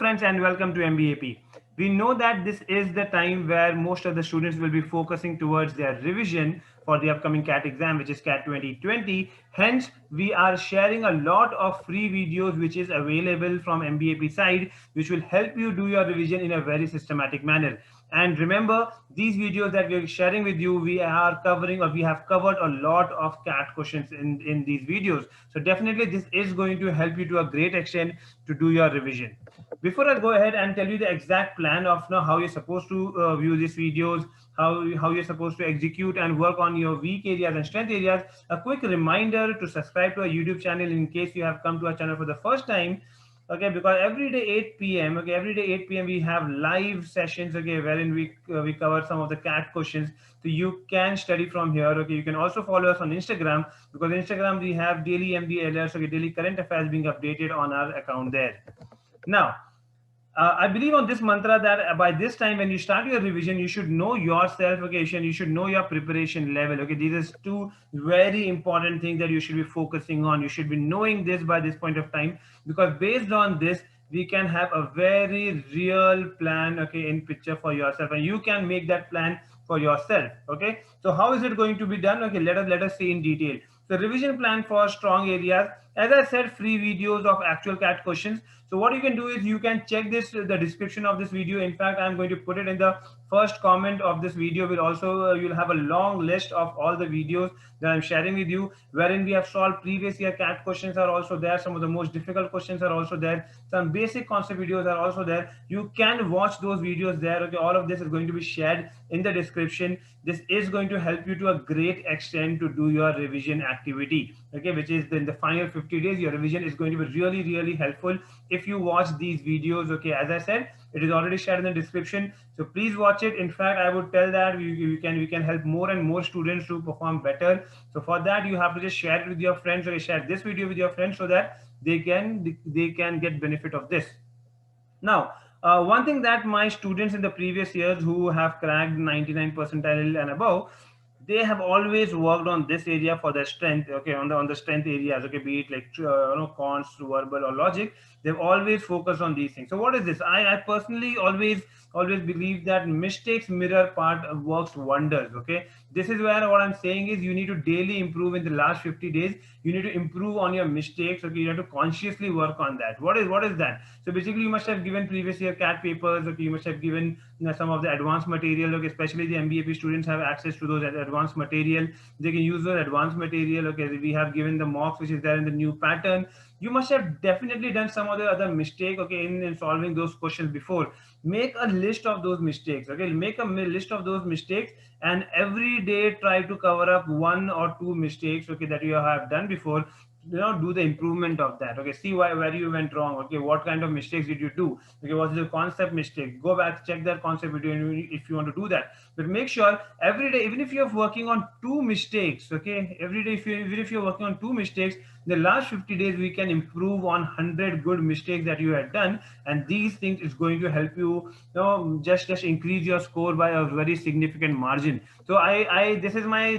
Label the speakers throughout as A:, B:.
A: friends, and welcome to MBAP. We know that this is the time where most of the students will be focusing towards their revision for the upcoming CAT exam, which is CAT 2020. Hence, we are sharing a lot of free videos which is available from MBAP side, which will help you do your revision in a very systematic manner. And remember, these videos that we're sharing with you, we are covering, or we have covered a lot of CAT questions in these videos. So definitely this is going to help you to a great extent to do your revision. Before I go ahead and tell you the exact plan of how you're supposed to view these videos, how you're supposed to execute and work on your weak areas and strength areas, a quick reminder to subscribe to our YouTube channel in case you have come to our channel for the first time. Okay, because every day 8 p.m. Okay, every day 8 p.m. we have live sessions. Okay, wherein we cover some of the CAT questions. So you can study from here. Okay, you can also follow us on Instagram, because Instagram we have daily MBA alerts. Okay, daily current affairs being updated on our account there. Now, I believe on this mantra that by this time when you start your revision, you should know yourself. Okay, you should know your preparation level. Okay, these are two very important things that you should be focusing on. You should be knowing this by this point of time, because based on this, we can have a very real plan. Okay, in picture for yourself, and you can make that plan for yourself. Okay, so how is it going to be done? Okay, let us see in detail. So revision plan for strong areas. As I said, free videos of actual CAT questions. So what you can do is you can check the description of this video. In fact, I'm going to put it in the first comment of this video. Will also you'll have a long list of all the videos that I'm sharing with you, wherein we have solved previous year CAT questions are also there. Some of the most difficult questions are also there. Some basic concept videos are also there. You can watch those videos there. Okay, all of this is going to be shared in the description. This is going to help you to a great extent to do your revision activity. Okay, which is in the final 50 days, your revision is going to be really helpful if you watch these videos. Okay, as I said, it is already shared in the description, so please watch it. In fact, I would tell that we can help more and more students to perform better. So for that, you have to just share it with your friends, or share this video with your friends, so that they can get benefit of this. Now, one thing that my students in the previous years who have cracked 99 percentile and above, they have always worked on this area for their strength. Okay, on the strength areas. Okay, be it like quants, verbal, or logic. They've always focused on these things. So what is this? I personally always believe that mistakes mirror part works wonders. Okay, this is where what I'm saying is you need to daily improve in the last 50 days. You need to improve on your mistakes. Okay, you have to consciously work on that. What is that? So basically, you must have given previous year CAT papers. Okay, you must have given some of the advanced material. Okay, especially the MBAP students have access to those advanced material. They can use those advanced material. Okay, we have given the mocks which is there in the new pattern. You must have definitely done some of the other mistake. Okay, in solving those questions before. Make a list of those mistakes. Okay, make a list of those mistakes, and every day try to cover up one or two mistakes. Okay, that you have done before. Do the improvement of that. Okay, see where you went wrong. Okay, what kind of mistakes did you do? Okay, was it a concept mistake? Go back, check that concept video if you want to do that. But make sure every day, even if you're working on two mistakes. Okay, every day, even if you're working on two mistakes, the last 50 days we can improve on 100 good mistakes that you had done, and these things is going to help you, just increase your score by a very significant margin. So I this is my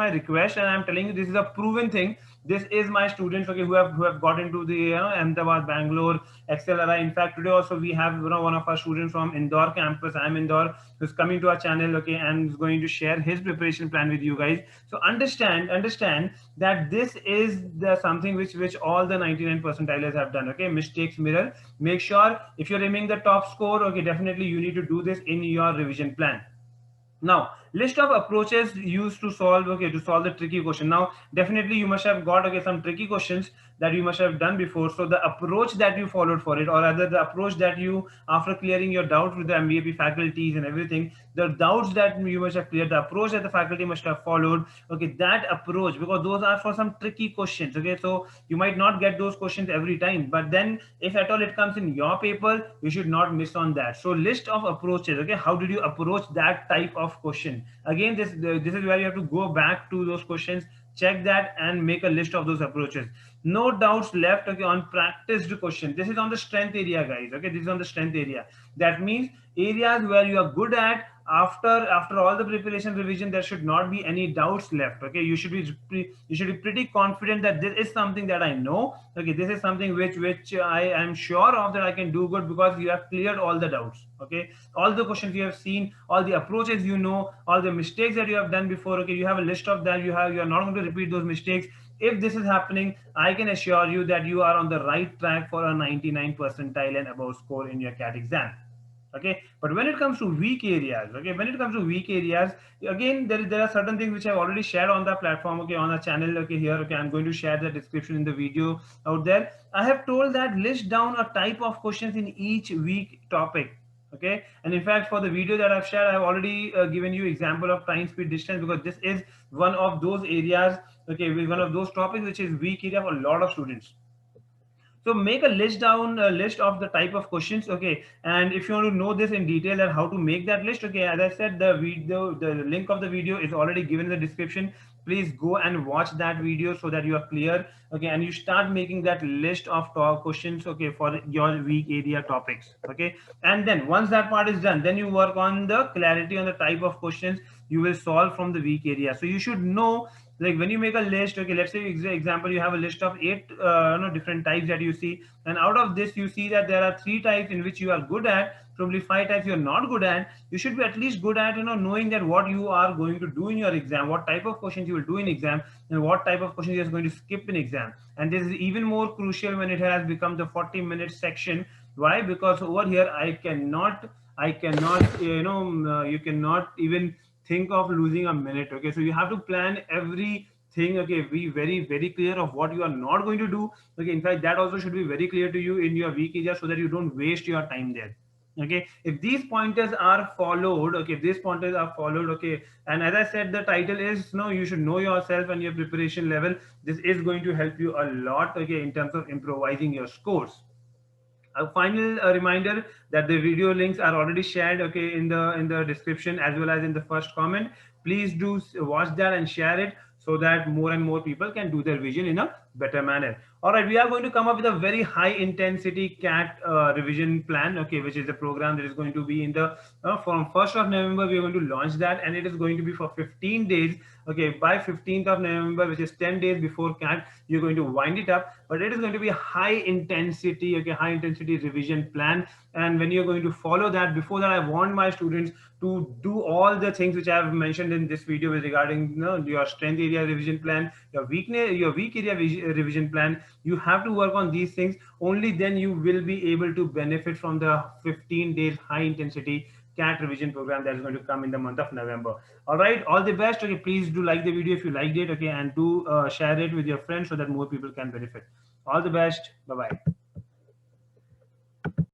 A: request, and I'm telling you, this is a proven thing. This is my students. Okay, who have got into the Ahmedabad, Bangalore, XLRI. In fact, today also we have one of our students from Indore campus. I'm Indore, who's coming to our channel. Okay, and is going to share his preparation plan with you guys. So understand that this is the something which all the 99 percentiles have done. Okay, mistakes mirror. Make sure if you're aiming the top score, okay, definitely you need to do this in your revision plan. Now, list of approaches used to solve, okay, to solve the tricky question. Now definitely you must have got, okay, some tricky questions that you must have done before. So the approach that you followed for it, or rather the approach that you, after clearing your doubts with the MBAP faculties and everything, the doubts that you must have cleared, the approach that the faculty must have followed, okay, that approach, because those are for some tricky questions. Okay, so you might not get those questions every time, but then if at all it comes in your paper, you should not miss on that. So list of approaches. Okay, how did you approach that type of question? Again, this is where you have to go back to those questions, check that, and make a list of those approaches. No doubts left, okay, on practiced question. This is on the strength area, guys. Okay, this is on the strength area. That means areas where you are good at. After all the preparation revision, there should not be any doubts left. Okay, you should be pretty confident that this is something that I know. Okay, this is something which I am sure of that I can do good, because you have cleared all the doubts. Okay, all the questions you have seen, all the approaches you know, all the mistakes that you have done before. Okay, you have a list of that. You are not going to repeat those mistakes. If this is happening, I can assure you that you are on the right track for a 99 percentile and above score in your CAT exam. Okay, but when it comes to weak areas, okay, when it comes to weak areas, again, there are certain things which I've already shared on the platform, okay, on the channel, okay, here, okay, I'm going to share the description in the video out there. I have told that list down a type of questions in each weak topic. Okay, and in fact, for the video that I've shared, I've already given you example of time, speed, distance, because this is one of those areas, okay, with one of those topics which is weak area for a lot of students. So make a list down, a list of the type of questions. Okay, and if you want to know this in detail and how to make that list, okay, as I said, the link of the video is already given in the description. Please go and watch that video so that you are clear. Okay, and you start making that list of top questions, okay, for your weak area topics. Okay, and then once that part is done, then you work on the clarity on the type of questions you will solve from the weak area. So you should know, like when you make a list, okay, let's say example, you have a list of 8 different types that you see, and out of this you see that there are 3 types in which you are good at, probably 5 types you're not good at. You should be at least good at knowing that what you are going to do in your exam, what type of questions you will do in exam, and what type of questions you're going to skip in exam. And this is even more crucial when it has become the 40-minute section. Why? Because over here I cannot you cannot even think of losing a minute. Okay, so you have to plan everything. Okay, be very clear of what you are not going to do. Okay, in fact, that also should be very clear to you in your weak area, so that you don't waste your time there. Okay, if these pointers are followed, okay, if these pointers are followed, okay, and as I said, the title is, no, you should know yourself and your preparation level. This is going to help you a lot, okay, in terms of improvising your scores. A final reminder that the video links are already shared, okay, in the description as well as in the first comment. Please do watch that and share it, so that more and more people can do their vision in a better manner. All right, we are going to come up with a very high intensity CAT revision plan, okay, which is a program that is going to be in the from 1st of November. We are going to launch that, and it is going to be for 15 days. Okay, by 15th of November, which is 10 days before CAT, you're going to wind it up. But it is going to be a high intensity, okay, high intensity revision plan. And when you're going to follow that, before that, I want my students to do all the things which I have mentioned in this video with regarding your strength area revision plan, your weak area revision plan. You have to work on these things. Only then you will be able to benefit from the 15 days high intensity CAT revision program that is going to come in the month of November. All right, all the best. Okay, please do like the video if you liked it. Okay, and do share it with your friends so that more people can benefit. All the best. Bye bye.